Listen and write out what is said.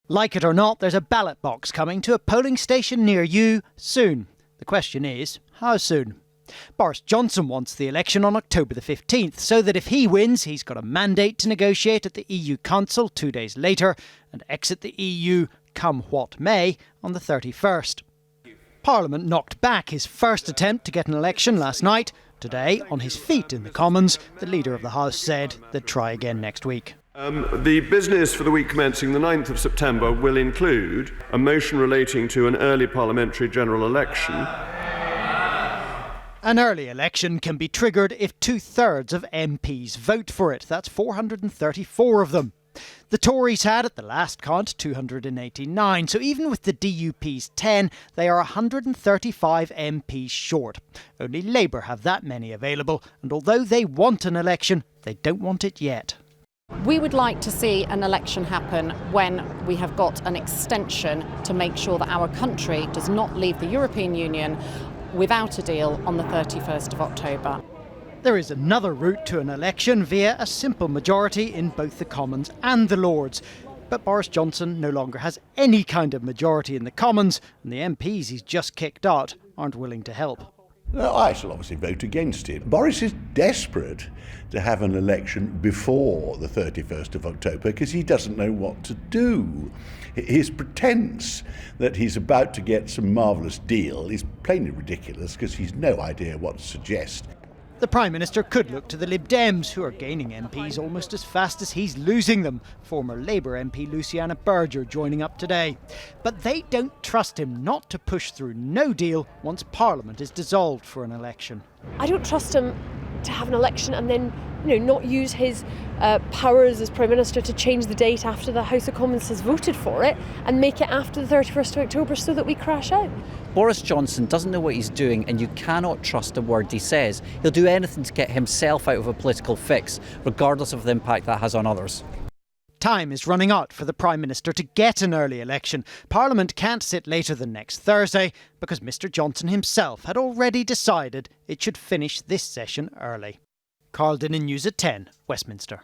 Like it or not, there's a ballot box coming to a polling station near you soon. The question is, how soon? Boris Johnson wants the election on October the 15th, so that if he wins, he's got a mandate to negotiate at the EU Council 2 days later and exit the EU, come what may, on the 31st. Parliament knocked back his first attempt to get an election last night. Today, on his feet in the Commons, the Leader of the House said they'd try again next week. The business for the week commencing the 9th of September will include a motion relating to an early parliamentary general election. An early election can be triggered if 2/3 of MPs vote for it. That's 434 of them. The Tories had, at the last count, 289, so even with the DUP's 10, they are 135 MPs short. Only Labour have that many available, and although they want an election, they don't want it yet. We would like to see an election happen when we have got an extension to make sure that our country does not leave the European Union without a deal on the 31st of October. There is another route to an election via a simple majority in both the Commons and the Lords. But Boris Johnson no longer has any kind of majority in the Commons, and the MPs he's just kicked out aren't willing to help. No, I shall obviously vote against it. Boris is desperate to have an election before the 31st of October because he doesn't know what to do. His pretense that he's about to get some marvellous deal is plainly ridiculous because he's no idea what to suggest. The Prime Minister could look to the Lib Dems, who are gaining MPs almost as fast as he's losing them. Former Labour MP Luciana Berger joining up today. But they don't trust him not to push through no deal once Parliament is dissolved for an election. I don't trust him to have an election and then, not use his powers as Prime Minister to change the date after the House of Commons has voted for it and make it after the 31st of October so that we crash out. Boris Johnson doesn't know what he's doing, and you cannot trust a word he says. He'll do anything to get himself out of a political fix, regardless of the impact that has on others. Time is running out for the Prime Minister to get an early election. Parliament can't sit later than next Thursday because Mr Johnson himself had already decided it should finish this session early. Carl Dinnan, News at 10, Westminster.